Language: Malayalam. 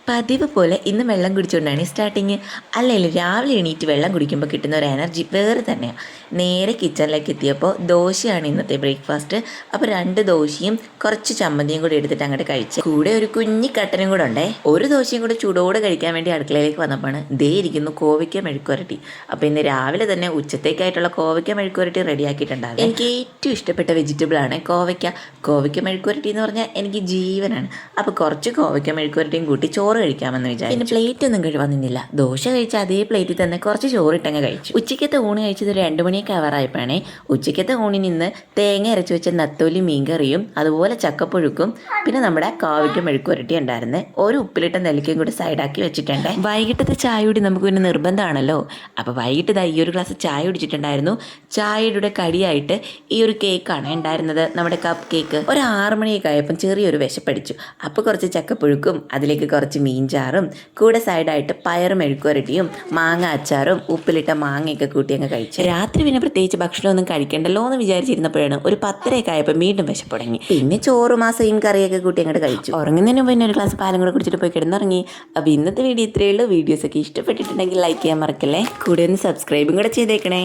പതിവ് പോലെ ഇന്ന് വെള്ളം കുടിച്ചുകൊണ്ടാണ് സ്റ്റാർട്ടിങ്. അല്ലെങ്കിൽ രാവിലെ എണീറ്റ് വെള്ളം കുടിക്കുമ്പോൾ കിട്ടുന്ന ഒരു എനർജി വേറെ തന്നെയാണ്. നേരെ കിച്ചണിലേക്ക് എത്തിയപ്പോൾ ദോശയാണ് ഇന്നത്തെ ബ്രേക്ക്ഫാസ്റ്റ്. അപ്പോൾ 2 ദോശയും കുറച്ച് ചമ്മന്തിയും കൂടി എടുത്തിട്ട് അങ്ങോട്ട് കഴിച്ച്, കൂടെ ഒരു കുഞ്ഞി കട്ടനും കൂടെ ഉണ്ടേ. ഒരു ദോശയും കൂടെ ചൂടോടെ കഴിക്കാൻ വേണ്ടി അടുക്കളയിലേക്ക് വന്നപ്പോഴാണ് ദേ ഇരിക്കുന്നു കോവയ്ക്ക മെഴുക്കുവരട്ടി. അപ്പോൾ ഇന്ന് രാവിലെ തന്നെ ഉച്ചത്തേക്കായിട്ടുള്ള കോവയ്ക്ക മെഴുക്കുവരട്ടി റെഡിയാക്കിയിട്ടുണ്ടാകും. എനിക്ക് ഏറ്റവും ഇഷ്ടപ്പെട്ട വെജിറ്റബിളാണ് കോവയ്ക്ക. കോവയ്ക്ക മെഴുക്കുവരട്ടി എന്ന് പറഞ്ഞാൽ എനിക്ക് ജീവനാണ്. അപ്പോൾ കുറച്ച് കോവയ്ക്ക മെഴുക്കുവരട്ടിയും കൂട്ടി ചോറ് കഴിക്കാമെന്ന് വിചാരിച്ചു. പിന്നെ പ്ലേറ്റ് ഒന്നും കഴിവാൻ നിന്നില്ല. ദോശ കഴിച്ച അതേ പ്ലേറ്റിൽ തന്നെ കുറച്ച് ചോറിട്ടങ്ങ് കഴിച്ചു. ഉച്ചയ്ക്കത്തെ ഊണ് കഴിച്ചത് 2 മണിയൊക്കെ ആവാറായപ്പോഴാണ്. ഉച്ചയ്ക്കത്തെ ഊണിൽ നിന്ന് തേങ്ങ അരച്ച് വെച്ച നത്തോലി മീൻകറിയും അതുപോലെ ചക്കപ്പുഴുക്കും പിന്നെ നമ്മുടെ കോവയ്ക്ക മെഴുക്കുവരട്ടി ഉണ്ടായിരുന്നു. ഒരു ഉപ്പിലിട്ട നെല്ലിക്കയും കൂടി സൈഡാക്കി വെച്ചിട്ടുണ്ട്. വൈകിട്ടത്തെ ചായ കൂടി നമുക്ക് പിന്നെ നിർബന്ധമാണല്ലോ. അപ്പോൾ വൈകിട്ട് ഈ ഒരു ഗ്ലാസ് ചായ കുടിച്ചിട്ടുണ്ടായിരുന്നു. ചായയുടെ കടിയായിട്ട് ഈ ഒരു കേക്കാണ് ഉണ്ടായിരുന്നത്, നമ്മുടെ കപ്പ് കേക്ക്. ഒരു 6 മണിയൊക്കെ ആയപ്പം ചെറിയൊരു വിശപ്പടിച്ചു. അപ്പോൾ കുറച്ച് ചക്കപ്പുഴുക്കും അതിലേക്ക് കുറച്ച് മീൻചാറും കൂടെ സൈഡായിട്ട് പയർ മെഴുക്കുവരട്ടിയും മാങ്ങ അച്ചാറും ഉപ്പിലിട്ട മാങ്ങയൊക്കെ കൂട്ടി അങ്ങ് കഴിച്ചു. രാത്രി പിന്നെ പ്രത്യേകിച്ച് ഭക്ഷണമൊന്നും കഴിക്കണ്ടല്ലോ എന്ന് വിചാരിച്ചിരുന്നപ്പോഴാണ് ഒരു 10:30 ആയപ്പോൾ വീണ്ടും വിശപ്പ് തുടങ്ങി. പിന്നെ ചോറും ആ സെയിം കറിയൊക്കെ കൂട്ടി അങ്ങോട്ട് കഴിച്ചു. ഉറങ്ങുന്നതിന് മുന്നേ ഒരു ഗ്ലാസ് പാലും കൂടെ കുടിച്ചിട്ട് പോയി കിടന്നുറങ്ങി. അപ്പോൾ ഇന്നത്തെ വീഡിയോ ഇത്രയേ ഉള്ളൂ. വീഡിയോസൊക്കെ ഇഷ്ടപ്പെട്ടിട്ടുണ്ടെങ്കിൽ ലൈക്ക് ചെയ്യാൻ മറക്കല്ലേ. കൂടെ ഒന്ന് സബ്സ്ക്രൈബും കൂടെ ചെയ്തേക്കണേ.